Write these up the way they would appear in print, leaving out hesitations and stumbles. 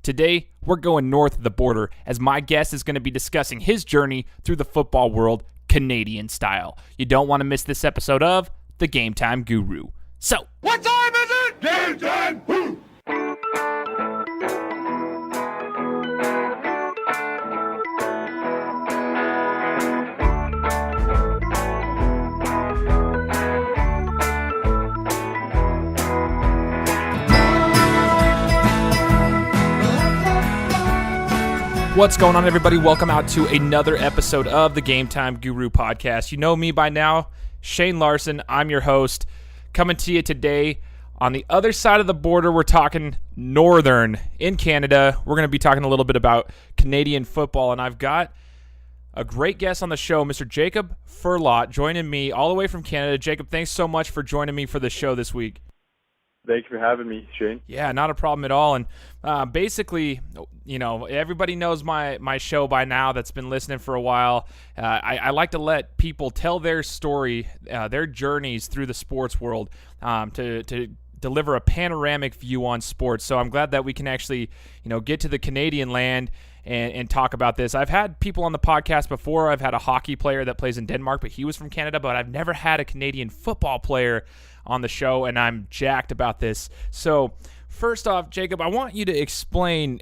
Today, we're going north of the border as my guest is going to be discussing his journey through the football world Canadian style. You don't want to miss this episode of The Game Time Guru. So, what time is it? Game time! Woo! What's going on, everybody? Welcome out to another episode of the Game Time Guru podcast. You know me by now, Shane Larson. I'm your host, coming to you today. On the other side of the border, we're talking northern in Canada. We're going to be talking a little bit about Canadian football, and I've got a great guest on the show, Mr. Jacob Firlotte, joining me all the way from Canada. Jacob, thanks so much for joining me for the show this week. Thank you for having me, Shane. Yeah, not a problem at all. And basically, you know, everybody knows my show by now that's been listening for a while. I like to let people tell their story, their journeys through the sports world to deliver a panoramic view on sports. So I'm glad that we can actually, you know, get to the Canadian land and talk about this. I've had people on the podcast before. I've had a hockey player that plays in Denmark, but he was from Canada. But I've never had a Canadian football player on the show, and I'm jacked about this. So first off, Jacob, I want you to explain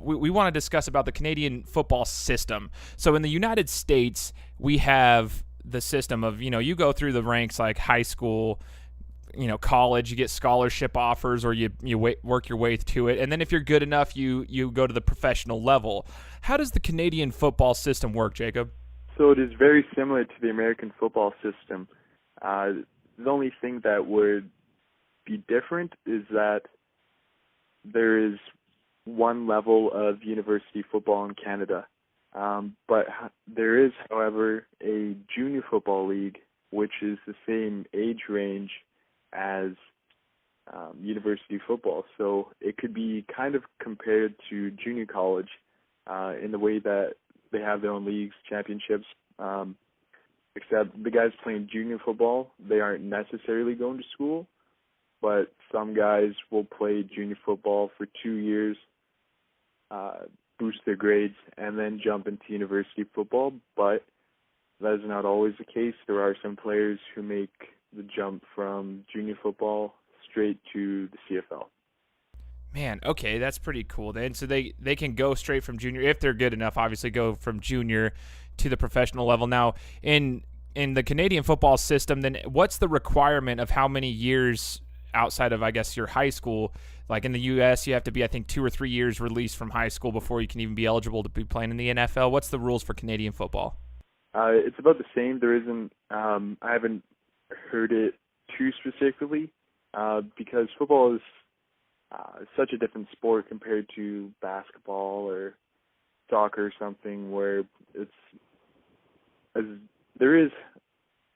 we want to discuss about the Canadian football system. So in the United States, we have the system of, you know, you go through the ranks like high school, you know, college, you get scholarship offers, or you work your way to it. And then if you're good enough, you go to the professional level. How does the Canadian football system work, Jacob? So it is very similar to the American football system. The only thing that would be different is that there is one level of university football in Canada. But there is, however, a junior football league, which is the same age range as university football. So it could be kind of compared to junior college in the way that they have their own leagues, championships, except the guys playing junior football, they aren't necessarily going to school, but some guys will play junior football for 2 years, boost their grades, and then jump into university football. But that is not always the case. There are some players who make the jump from junior football straight to the CFL. Man, okay, that's pretty cool then. So they can go straight from junior, if they're good enough, obviously go from junior to the professional level. Now, in the Canadian football system, then what's the requirement of how many years outside of, I guess, your high school? Like in the U.S., you have to be, I think, 2 or 3 years released from high school before you can even be eligible to be playing in the NFL. What's the rules for Canadian football? It's about the same. There isn't, I haven't heard it too specifically because football is such a different sport compared to basketball or soccer or something, where there is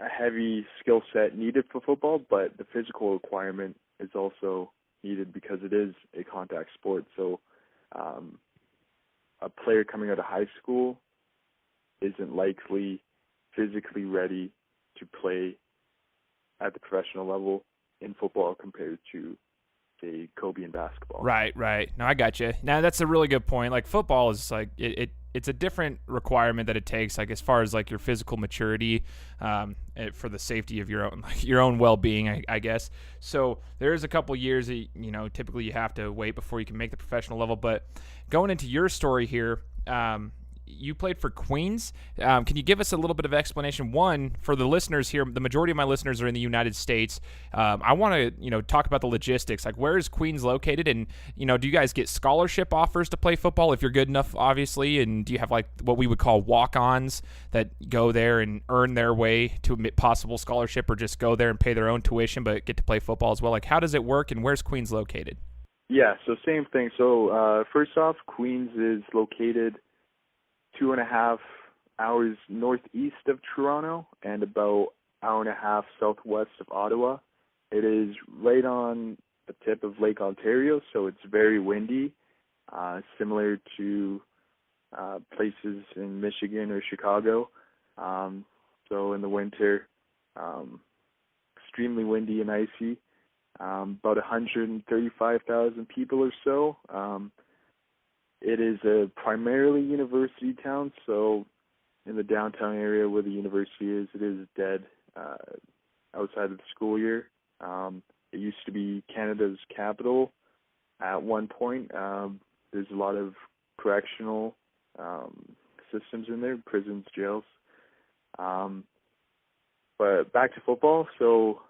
a heavy skill set needed for football, but the physical requirement is also needed because it is a contact sport. So a player coming out of high school isn't likely physically ready to play at the professional level in football compared to, say, Kobe in basketball. Right. No, I got you. Now, that's a really good point. Like, football is like, it's a different requirement that it takes, like, as far as, like, your physical maturity for the safety of your own well-being, I guess. So there's a couple years that, you know, typically you have to wait before you can make the professional level. But going into your story here, you played for Queens. Can you give us a little bit of explanation? One, for the listeners here, the majority of my listeners are in the United States. I want to, you know, talk about the logistics. Like, where is Queens located? And, you know, do you guys get scholarship offers to play football if you're good enough, obviously? And do you have, like, what we would call walk-ons that go there and earn their way to a possible scholarship, or just go there and pay their own tuition but get to play football as well? Like, how does it work, and where's Queens located? Yeah, so same thing. So first off, Queens is located 2.5 hours northeast of Toronto and about 1.5 hours southwest of Ottawa. It is right on the tip of Lake Ontario, so it's very windy, similar to places in Michigan or Chicago. So in the winter, extremely windy and icy. About 135,000 people or so. It is a primarily university town, so in the downtown area where the university is, it is dead outside of the school year. It used to be Canada's capital at one point. There's a lot of correctional systems in there, prisons, jails. But back to football, so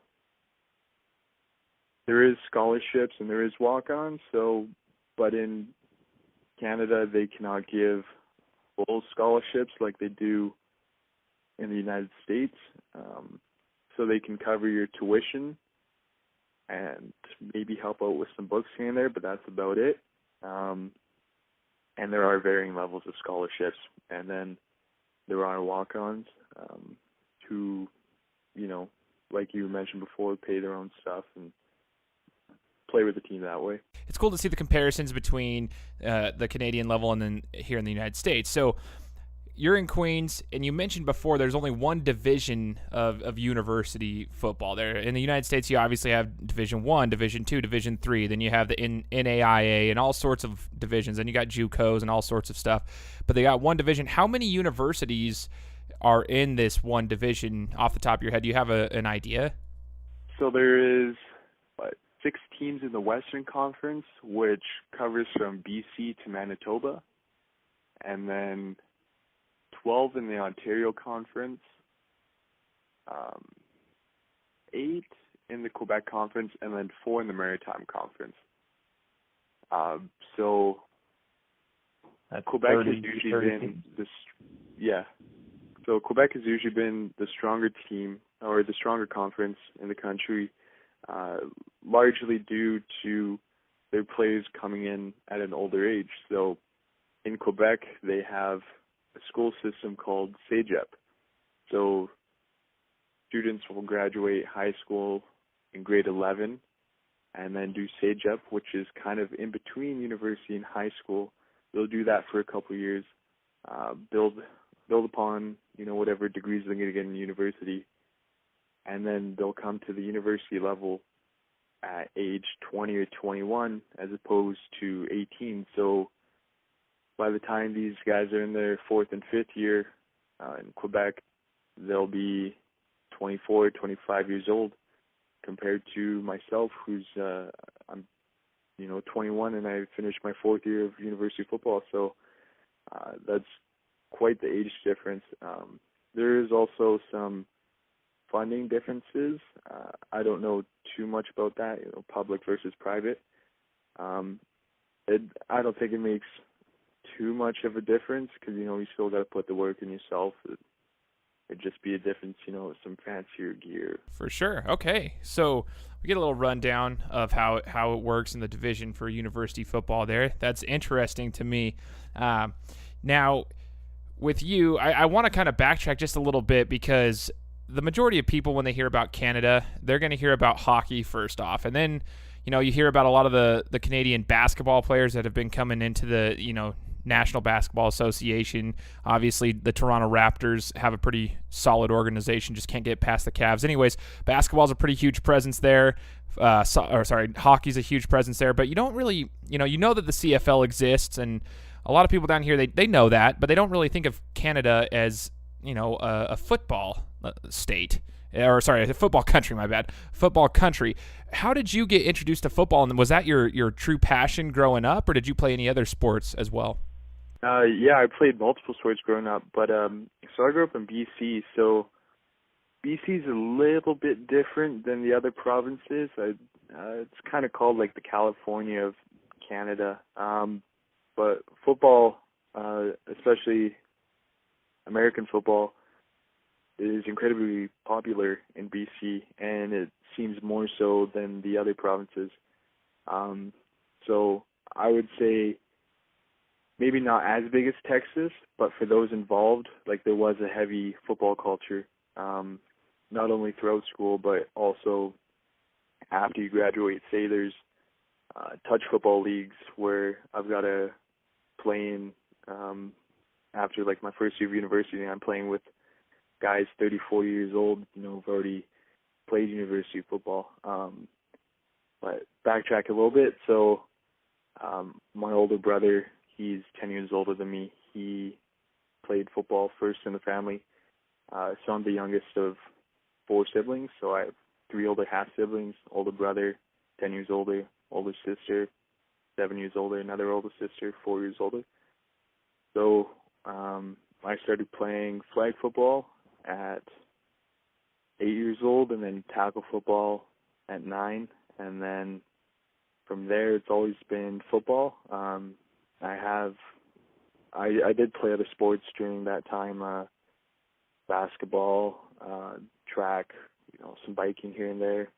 there is scholarships and there is walk-ons, but in Canada they cannot give full scholarships like they do in the United States. So they can cover your tuition and maybe help out with some books here and there, but that's about it. And there are varying levels of scholarships. And then there are walk-ons who, like you mentioned before, pay their own stuff and play with the team that way. It's cool to see the comparisons between the Canadian level and then here in the United States. So you're in Queens, and you mentioned before there's only one division of university football there. In the United States, you obviously have Division I, Division II, Division III. Then you have the NAIA and all sorts of divisions. Then you got JUCOs and all sorts of stuff. But they got one division. How many universities are in this one division off the top of your head? Do you have an idea? So there is 6 teams in the Western Conference, which covers from BC to Manitoba. And then 12 in the Ontario Conference, 8 in the Quebec Conference, and then 4 in the Maritime Conference. So That's Quebec 30, has usually 30 been teams. this, yeah. So Quebec has usually been the stronger team or the stronger conference in the country, largely due to their players coming in at an older age. So in Quebec, they have a school system called CEGEP. So students will graduate high school in grade 11 and then do CEGEP, which is kind of in between university and high school. They'll do that for a couple of years, build upon, whatever degrees they're going to get in university, and then they'll come to the university level at age 20 or 21 as opposed to 18. So by the time these guys are in their 4th and 5th year in Quebec, they'll be 24, 25 years old compared to myself, who's I'm 21 and I finished my 4th year of university football. So that's quite the age difference. There is also some funding differences. I don't know too much about that, public versus private. I don't think it makes too much of a difference because, you still got to put the work in yourself. It'd just be a difference, with some fancier gear. For sure. Okay. So we get a little rundown of how it works in the division for university football there. That's interesting to me. Now, with you, I want to kind of backtrack just a little bit because the majority of people, when they hear about Canada, they're going to hear about hockey first off. And then, you hear about a lot of the Canadian basketball players that have been coming into the, National Basketball Association. Obviously, the Toronto Raptors have a pretty solid organization, just can't get past the Cavs. Anyways, basketball's a pretty huge presence there. Hockey's a huge presence there. But you don't really, you know that the CFL exists, and a lot of people down here, they know that, but they don't really think of Canada as, a football state. A football country, my bad. Football country. How did you get introduced to football, and was that your true passion growing up, or did you play any other sports as well? Yeah, I played multiple sports growing up, but so I grew up in BC, so BC is a little bit different than the other provinces. It's kind of called like the California of Canada, but football, especially American football, is incredibly popular in BC, and it seems more so than the other provinces. So I would say maybe not as big as Texas, but for those involved, like there was a heavy football culture, not only throughout school, but also after you graduate. Say there's touch football leagues where I've got to play in after like my first year of university, and I'm playing with guys 34 years old, who've already played university football. But backtrack a little bit. So my older brother, He's 10 years older than me. He played football first in the family. So I'm the youngest of 4 siblings. So I have 3 older half-siblings, older brother, 10 years older, older sister, 7 years older, another older sister, 4 years older. So I started playing flag football at 8 years old, and then tackle football at 9, and then from there it's always been football. I did play other sports during that time, basketball, track, some biking here and there.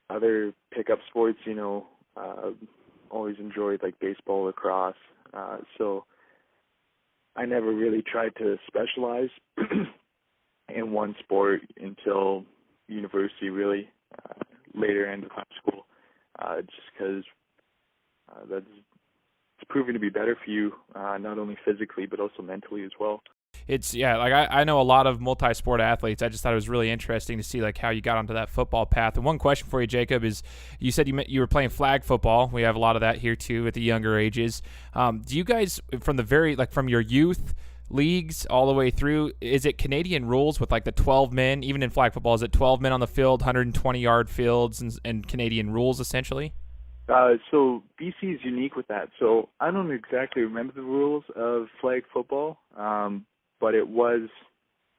Other pickup sports, always enjoyed like baseball, lacrosse. So I never really tried to specialize in one sport until university, really, later end of high school, just because it's proven to be better for you, not only physically but also mentally as well. It's like I know a lot of multi-sport athletes. I just thought it was really interesting to see like how you got onto that football path. And one question for you, Jacob, is you said you were playing flag football. We have a lot of that here too at the younger ages. Do you guys from your youth leagues all the way through, is it Canadian rules with like the 12 men, even in flag football, is it 12 men on the field, 120-yard fields and Canadian rules essentially? So BC is unique with that. So I don't exactly remember the rules of flag football, but it was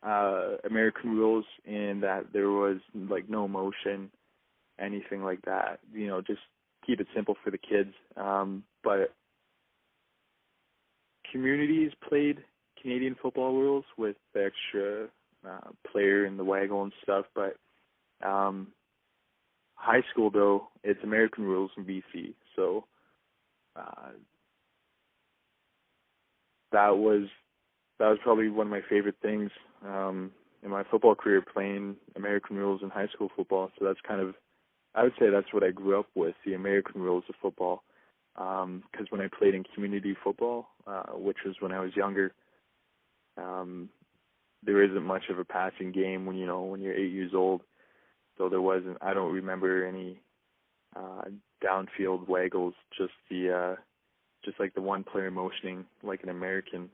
American rules in that there was like no motion, anything like that. Just keep it simple for the kids. But communities played Canadian football rules with the extra player in the waggle and stuff. But high school, though, it's American rules in BC. So that was probably one of my favorite things in my football career, playing American rules in high school football. So that's I would say that's what I grew up with, the American rules of football. Because when I played in community football, which was when I was younger, there isn't much of a passing game when you're 8 years old. So I don't remember any downfield waggles, just like the one player motioning like an American.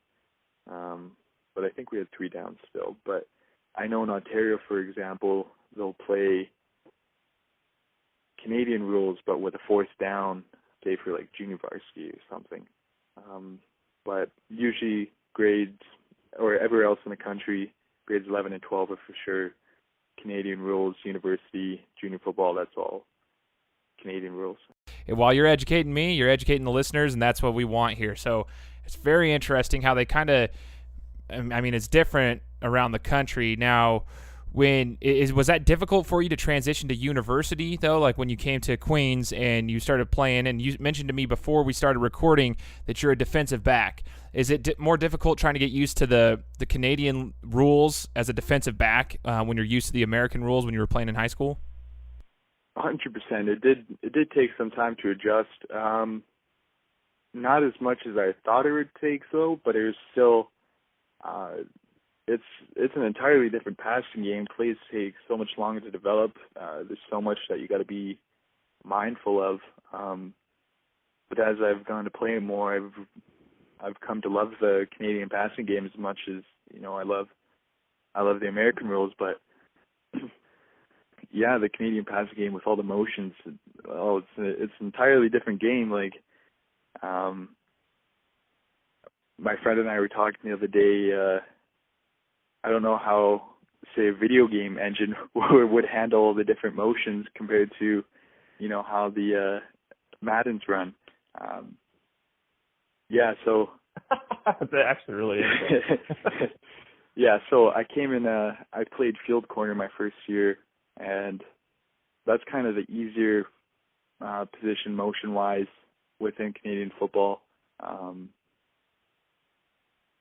But I think we had 3 downs still. But I know in Ontario, for example, they'll play Canadian rules, but with a 4th down, say for like junior varsity or something. But usually grades, or everywhere else in the country, grades 11 and 12 are for sure Canadian rules. University, junior football, that's all Canadian rules. While you're educating me, you're educating the listeners, and that's what we want here. So it's very interesting how they kind of, it's different around the country. Now, was that difficult for you to transition to university, though? Like when you came to Queens and you started playing, and you mentioned to me before we started recording that you're a defensive back. Is it more difficult trying to get used to the Canadian rules as a defensive back when you're used to the American rules when you were playing in high school? 100%. It did take some time to adjust. Not as much as I thought it would take, though, but it was still it's an entirely different passing game. Plays take so much longer to develop. There's so much that you got to be mindful of. But as I've gone to play more, I've come to love the Canadian passing game as much as I love the American rules. But yeah, the Canadian passing game with all the motions, it's an entirely different game. Like my friend and I were talking the other day. I don't know how, say, a video game engine would handle the different motions compared to, how the Maddens run. So that's actually really interesting. Yeah, so I came in. I played field corner my first year, and that's kind of the easier position motion-wise within Canadian football.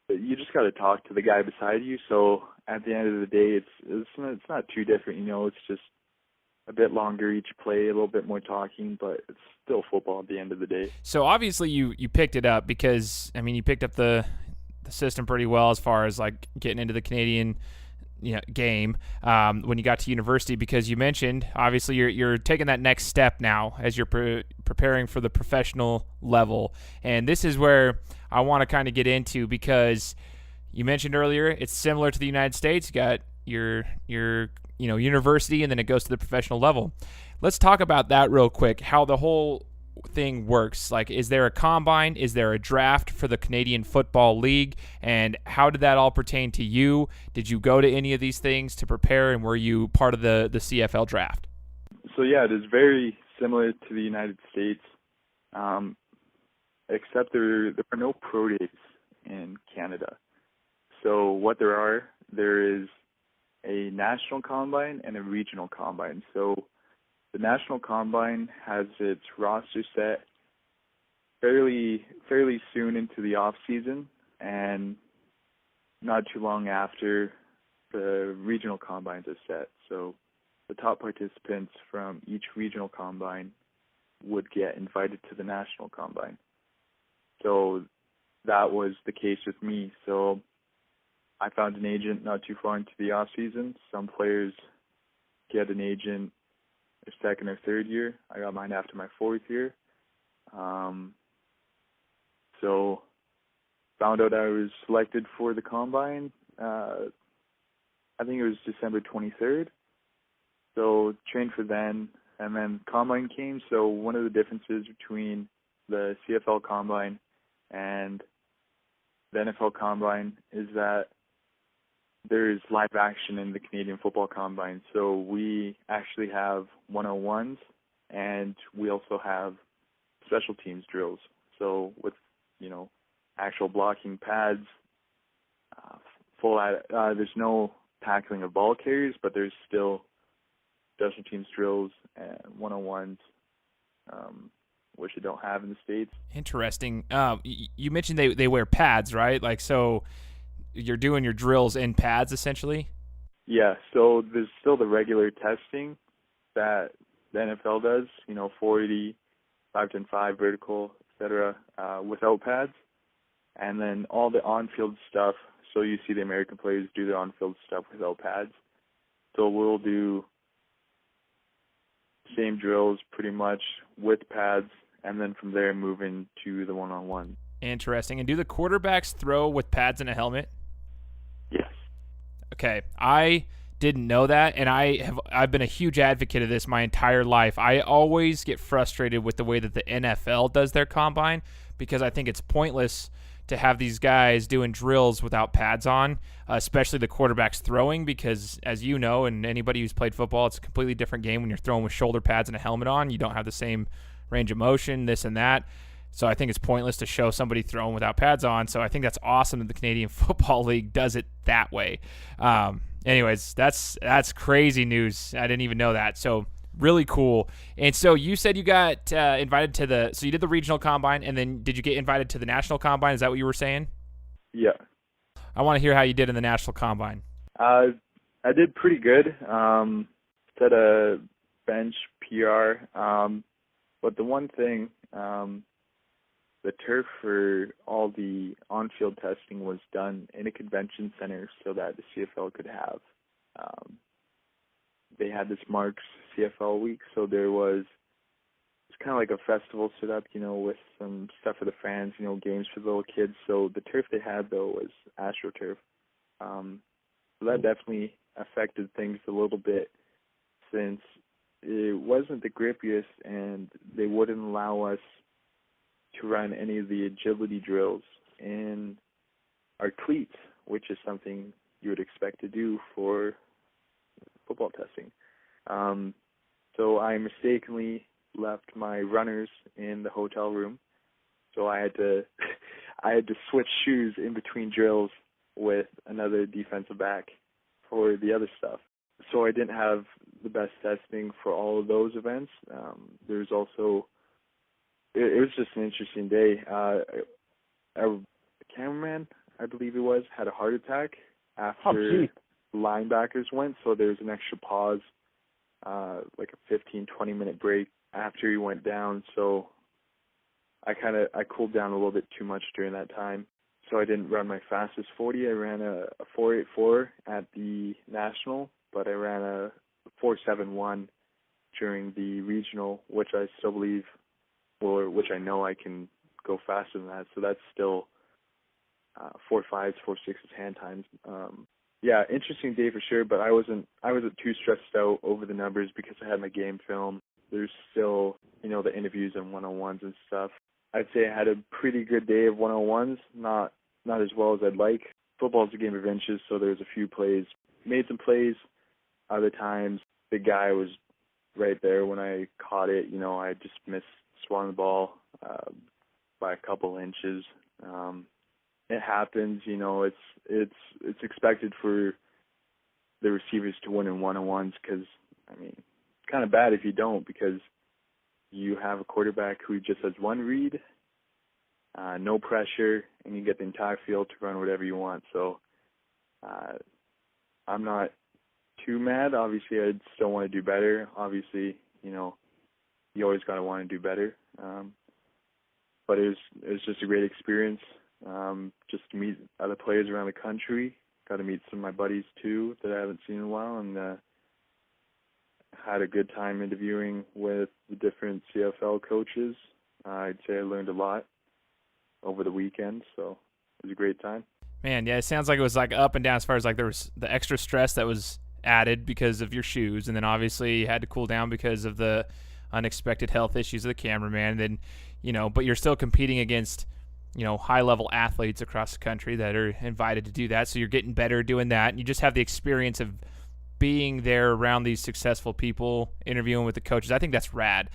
You just got to talk to the guy beside you. So at the end of the day, it's not too different. It's just a bit longer each play, a little bit more talking, but it's still football at the end of the day. So obviously you picked it up because you picked up the system pretty well as far as like getting into the Canadian game when you got to university? Because you mentioned obviously you're taking that next step now as you're preparing for the professional level, and this is where I want to kind of get into, because you mentioned earlier it's similar to the United States. You got your university, and then it goes to the professional level. Let's talk about that real quick, how the whole thing works. Like, is there a combine? Is there a draft for the Canadian Football League? And how did that all pertain to you? Did you go to any of these things to prepare, and were you part of the CFL draft? So yeah, it is very similar to the United States, except there are no pro days in Canada. So what there is a national combine and a regional combine. So the national combine has its roster set fairly soon into the off season, and not too long after the regional combines are set. So the top participants from each regional combine would get invited to the national combine. So that was the case with me. So I found an agent not too far into the off season. Some players get an agent their second or third year. I got mine after my fourth year. So found out I was selected for the combine. I think it was December 23rd. So trained for then, and then combine came. So one of the differences between the CFL combine and the NFL combine is that there's live action in the Canadian Football Combine. So we actually have 101s, and we also have special teams drills. So with, actual blocking pads, there's no tackling of ball carriers, but there's still special teams drills and 101s, which you don't have in the States. Interesting. You mentioned they wear pads, right? Like, so you're doing your drills in pads, essentially? Yeah, so there's still the regular testing that the NFL does, 480, 5-10-5, vertical, etc., without pads. And then all the on-field stuff, so you see the American players do their on-field stuff without pads. So we'll do same drills pretty much with pads, and then from there move into the one-on-one. Interesting. And do the quarterbacks throw with pads and a helmet? Yes. Okay, I didn't know that, and I've been a huge advocate of this my entire life. I always get frustrated with the way that the NFL does their combine, because I think it's pointless to have these guys doing drills without pads on, especially the quarterbacks throwing, because as you know, and anybody who's played football, it's a completely different game when you're throwing with shoulder pads and a helmet on. You don't have the same range of motion, this and that. So I think it's pointless to show somebody throwing without pads on. So I think that's awesome that the Canadian Football League does it that way. Anyways, that's crazy news. I didn't even know that. So really cool. And so you said you got invited to so you did the regional combine, and then did you get invited to the national combine? Is that what you were saying? Yeah. I want to hear how you did in the national combine. I did pretty good. Set a bench PR. But the one thing, the turf for all the on-field testing was done in a convention center so that the CFL could have. They had this Marks CFL week, so it's kind of like a festival set up, with some stuff for the fans, games for the little kids. So the turf they had, though, was AstroTurf. So that definitely affected things a little bit, since it wasn't the grippiest, and they wouldn't allow us to run any of the agility drills in our cleats, which is something you would expect to do for football testing. So I mistakenly left my runners in the hotel room, so I had to switch shoes in between drills with another defensive back for the other stuff. So I didn't have the best testing for all of those events. There's also, it was just an interesting day. A cameraman, I believe it was, had a heart attack after linebackers went, so there was an extra pause, like a 15-20 minute break after he went down. So I cooled down a little bit too much during that time. so I didn't run my fastest 40. I ran a 4.84 at the national, but I ran a 4.71 during the regional, which I still believe, or which I know I can go faster than that. So that's still 4.5s, 4.6s hand times. Yeah, interesting day for sure, but I wasn't too stressed out over the numbers because I had my game film. There's still, the interviews and one-on-ones and stuff. I'd say I had a pretty good day of one-on-ones, not as well as I'd like. Football's a game of inches, so there's a few plays. Made some plays. Other times, the guy was right there when I caught it. I just swung the ball by a couple inches. It happens, it's expected for the receivers to win in one-on-ones because, it's kind of bad if you don't, because you have a quarterback who just has one read, no pressure, and you get the entire field to run whatever you want. So I'm not too mad. Obviously, I'd still want to do better. Obviously, you always got to want to do better. But it was just a great experience. Just to meet other players around the country. Got to meet some of my buddies too that I haven't seen in a while, and had a good time interviewing with the different CFL coaches. I'd say I learned a lot over the weekend, so it was a great time. Man, yeah, it sounds like it was like up and down as far as like there was the extra stress that was added because of your shoes, and then obviously you had to cool down because of the unexpected health issues of the cameraman. And then, but you're still competing against high-level athletes across the country that are invited to do that. So you're getting better doing that. And you just have the experience of being there around these successful people, interviewing with the coaches. I think that's rad.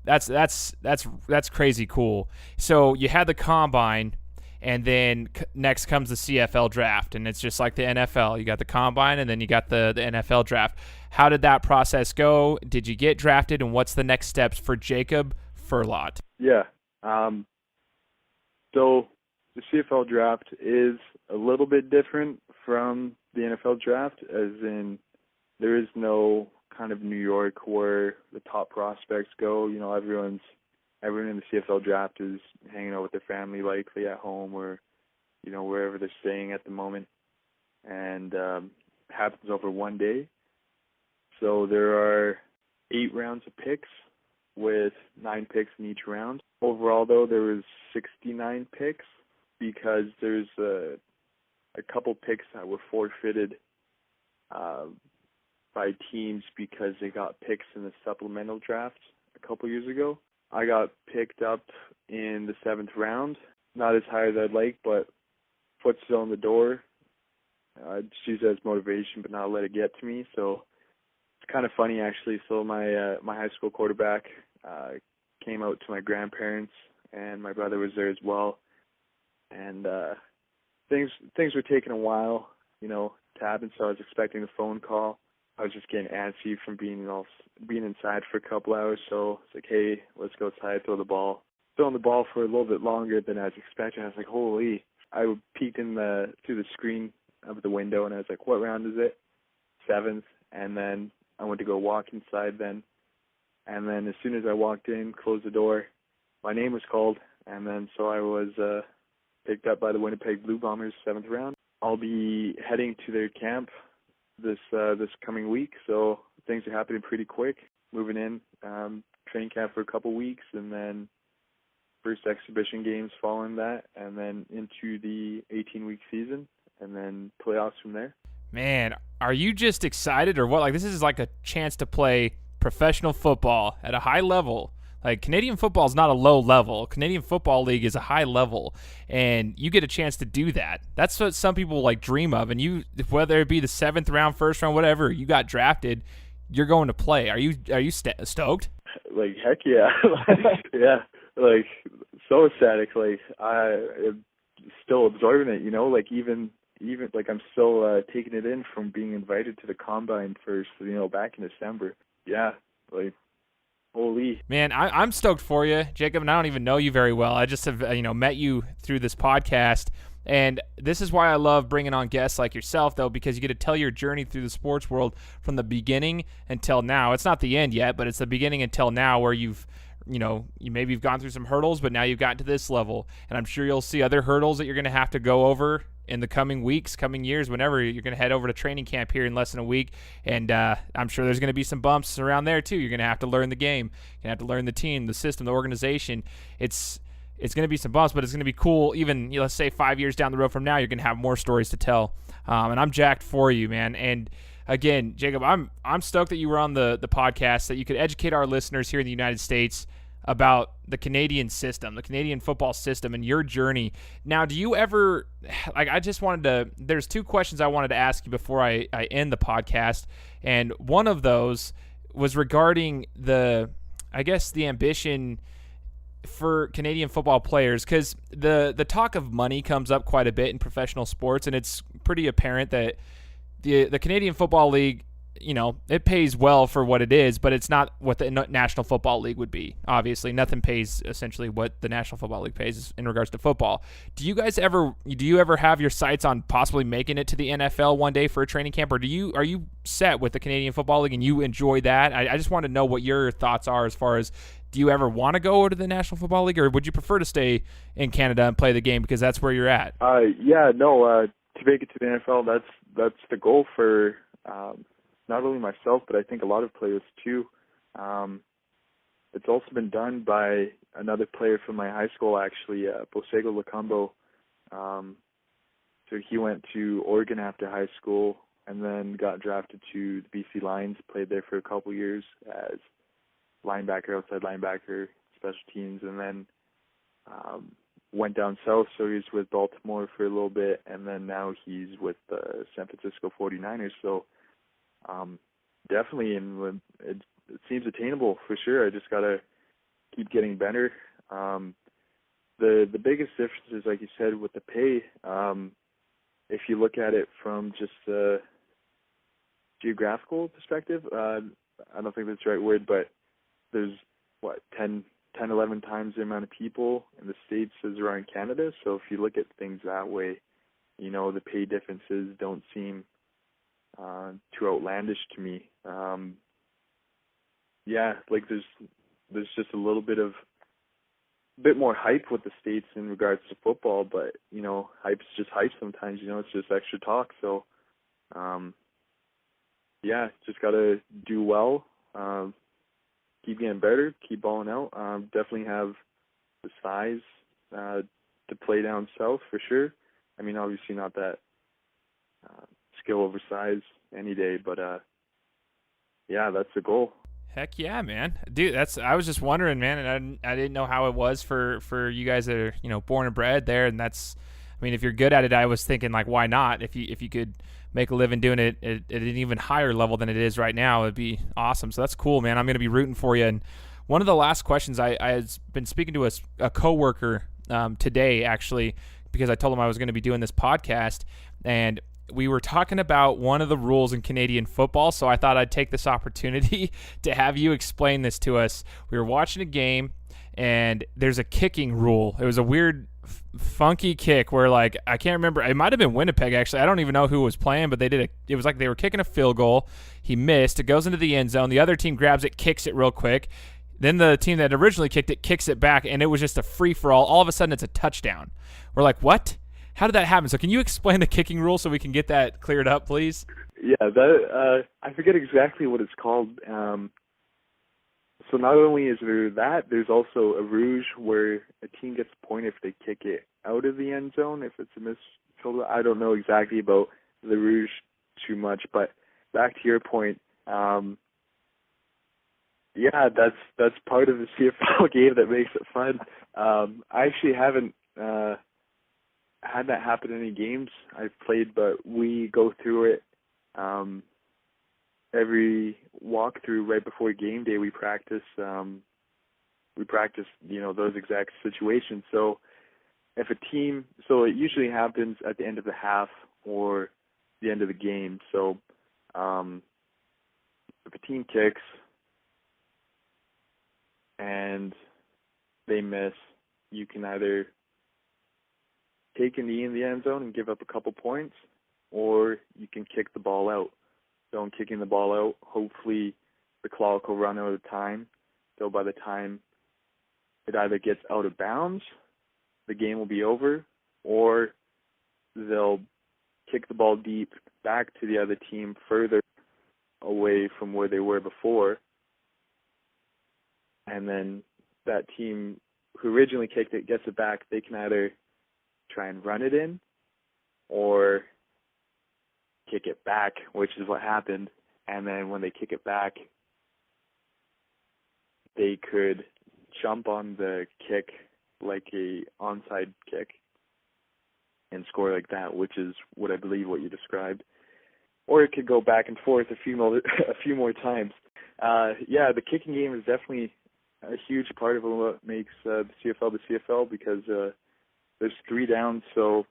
That's crazy cool. So you had the combine, and then next comes the CFL draft, and it's just like the NFL. You got the combine, and then you got the NFL draft. How did that process go? Did you get drafted, and what's the next steps for Jacob Firlotte? Yeah. So the CFL draft is a little bit different from the NFL draft, as in there is no kind of New York where the top prospects go. Everyone in the CFL draft is hanging out with their family, likely at home or, wherever they're staying at the moment, and happens over one day. So there are 8 rounds of picks with 9 picks in each round. Overall, though, there was 69 picks because there's a couple picks that were forfeited by teams because they got picks in the supplemental draft a couple years ago. I got picked up in the 7th round. Not as high as I'd like, but foot still in the door. I'd just use it as motivation, but not let it get to me. So it's kind of funny, actually. So my high school quarterback came out to my grandparents, and my brother was there as well. And things were taking a while, to happen. So I was expecting the phone call. I was just getting antsy from being inside for a couple hours. So it's like, hey, let's go outside, throw the ball. Throwing the ball for a little bit longer than I was expecting. I was like, holy! I peeked through the screen of the window, and I was like, what round is it? 7th. And then I went to go walk inside then. And then as soon as I walked in, closed the door, my name was called. And then so I was picked up by the Winnipeg Blue Bombers, 7th round. I'll be heading to their camp this coming week, so things are happening pretty quick. Moving in, training camp for a couple weeks, and then first exhibition games following that, and then into the 18-week season, and then playoffs from there. Man, are you just excited or what? Like, this is like a chance to play professional football at a high level. Like, Canadian football is not a low level. Canadian Football League is a high level, and you get a chance to do that. That's what some people like dream of. And you, whether it be the 7th round, 1st round, whatever, you got drafted, you're going to play. Are you stoked? Like, heck yeah. Yeah, like, so ecstatic. Like, I'm still absorbing it, like even like I'm still taking it in from being invited to the combine first, back in December. Yeah, like, holy. Man, I'm stoked for you, Jacob, and I don't even know you very well. I just have, met you through this podcast, and this is why I love bringing on guests like yourself, though, because you get to tell your journey through the sports world from the beginning until now. It's not the end yet, but it's the beginning until now, where you've maybe you've gone through some hurdles, but now you've gotten to this level. And I'm sure you'll see other hurdles that you're going to have to go over in the coming weeks, coming years, whenever you're going to head over to training camp here in less than a week. And I'm sure there's going to be some bumps around there too. You're going to have to learn the game. You're going to have to learn the team, the system, the organization. It's going to be some bumps, but it's going to be cool. Even, let's say 5 years down the road from now, you're going to have more stories to tell. And I'm jacked for you, man. And again, Jacob, I'm stoked that you were on the podcast, that you could educate our listeners here in the United States about the Canadian system, the Canadian football system, and your journey. Now, do you ever, there's two questions I wanted to ask you before I end the podcast. And one of those was regarding the ambition for Canadian football players, because the talk of money comes up quite a bit in professional sports, and it's pretty apparent that the Canadian Football League, it pays well for what it is, but it's not what the National Football League would be. Obviously, nothing pays essentially what the National Football League pays in regards to football. Do you ever have your sights on possibly making it to the NFL one day for a training camp, or are you set with the Canadian Football League and you enjoy that? I just want to know what your thoughts are as far as, do you ever want to go to the National Football League, or would you prefer to stay in Canada and play the game because that's where you're at? To make it to the NFL, that's the goal for not only myself, but I think a lot of players too. It's also been done by another player from my high school, actually, Bosego Lacombo. So he went to Oregon after high school and then got drafted to the BC Lions, played there for a couple years as linebacker, outside linebacker, special teams, and then went down south, so he was with Baltimore for a little bit, and then now he's with the San Francisco 49ers. So definitely, and it seems attainable for sure. I just got to keep getting better. The biggest difference is, like you said, with the pay. If you look at it from just a geographical perspective, I don't think that's the right word, but there's 10, 11 times the amount of people in the States as there are in Canada. So if you look at things that way, the pay differences don't seem too outlandish to me. There's just a little bit more hype with the States in regards to football, but hype's just hype sometimes. It's just extra talk. So just gotta do well. Keep getting better, keep balling out. Definitely have the size to play down south for sure. I mean, obviously not that skill over size any day, but that's the goal. Heck yeah, man, dude. I was just wondering, man, and I didn't know how it was for you guys that are born and bred there, and that's. I mean, if you're good at it, I was thinking, like, why not? If you could make a living doing it at an even higher level than it is right now, it'd be awesome. So that's cool, man. I'm going to be rooting for you. And one of the last questions, I had been speaking to a coworker today, actually, because I told him I was going to be doing this podcast, and we were talking about one of the rules in Canadian football, so I thought I'd take this opportunity to have you explain this to us. We were watching a game, and there's a kicking rule. It was a weird, funky kick where, like, I can't remember. It might have been Winnipeg, actually. I don't even know who was playing, but it was like they were kicking a field goal. He missed. It goes into the end zone. The other team grabs it, kicks it real quick. Then the team that originally kicked it kicks it back, and it was just a free-for-all. All of a sudden, it's a touchdown. We're like, what? How did that happen? So can you explain the kicking rule so we can get that cleared up, please? Yeah, I forget exactly what it's called. So not only is there that, there's also a rouge where a team gets a point if they kick it out of the end zone, if it's a missed field goal. I don't know exactly about the rouge too much, but back to your point, that's part of the CFL game that makes it fun. I actually haven't had that happen in any games I've played, but we go through it every walkthrough right before game day. We practice those exact situations. So if it usually happens at the end of the half or the end of the game. So if a team kicks and they miss, you can either take a knee in the end zone and give up a couple points, or you can kick the ball out. So in kicking the ball out, hopefully the clock will run out of time. So by the time it either gets out of bounds, the game will be over, or they'll kick the ball deep back to the other team further away from where they were before. And then that team who originally kicked it gets it back. They can either try and run it in or kick it back, which is what happened. And then when they kick it back, they could jump on the kick like a onside kick and score like that, which is what I believe what you described. Or it could go back and forth a few more times. The kicking game is definitely a huge part of what makes the CFL the CFL, because there's 3 downs, so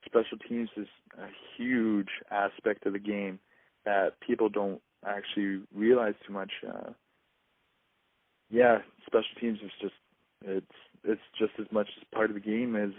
special teams is a huge aspect of the game that people don't actually realize too much. Special teams is just it's just as much as part of the game as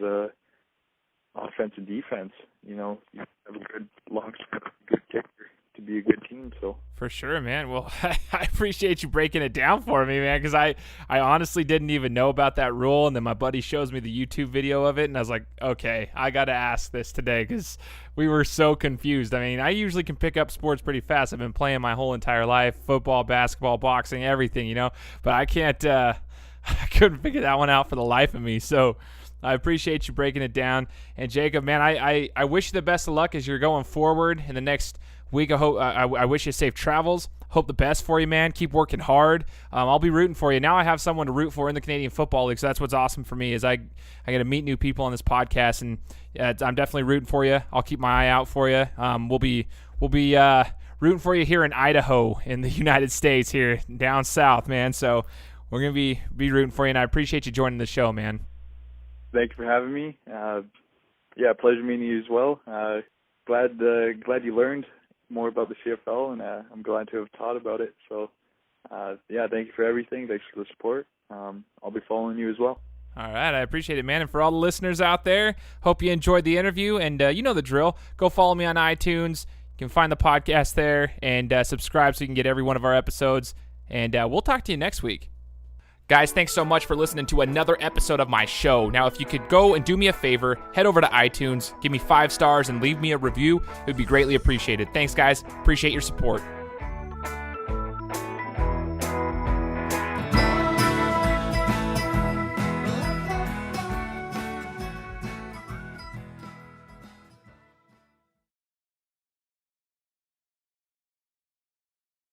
offense and defense. You know, you have a good long snapper, good kicker to be a good team. So for sure, man. Well, I appreciate you breaking it down for me, man, because I honestly didn't even know about that rule, and then my buddy shows me the YouTube video of it, and I was like, okay, I got to ask this today because we were so confused. I mean, I usually can pick up sports pretty fast. I've been playing my whole entire life, football, basketball, boxing, everything, you know, but I can't, I couldn't figure that one out for the life of me. So I appreciate you breaking it down. And Jacob, man, I wish you the best of luck as you're going forward in the next week. I wish you safe travels. Hope the best for you, man. Keep working hard. I'll be rooting for you. Now I have someone to root for in the Canadian Football League, so that's what's awesome for me is I get to meet new people on this podcast, and I'm definitely rooting for you. I'll keep my eye out for you. We'll be rooting for you here in Idaho in the United States here down south, man. So we're going to be rooting for you, and I appreciate you joining the show, man. Thank you for having me. Pleasure meeting you as well. Glad you learned more about the CFL, and I'm glad to have taught about it. So, thank you for everything. Thanks for the support. I'll be following you as well. All right, I appreciate it, man. And for all the listeners out there, hope you enjoyed the interview. And you know the drill. Go follow me on iTunes. You can find the podcast there, and subscribe so you can get every one of our episodes. And we'll talk to you next week. Guys, thanks so much for listening to another episode of my show. Now, if you could go and do me a favor, head over to iTunes, give me 5 stars, and leave me a review. It would be greatly appreciated. Thanks, guys. Appreciate your support.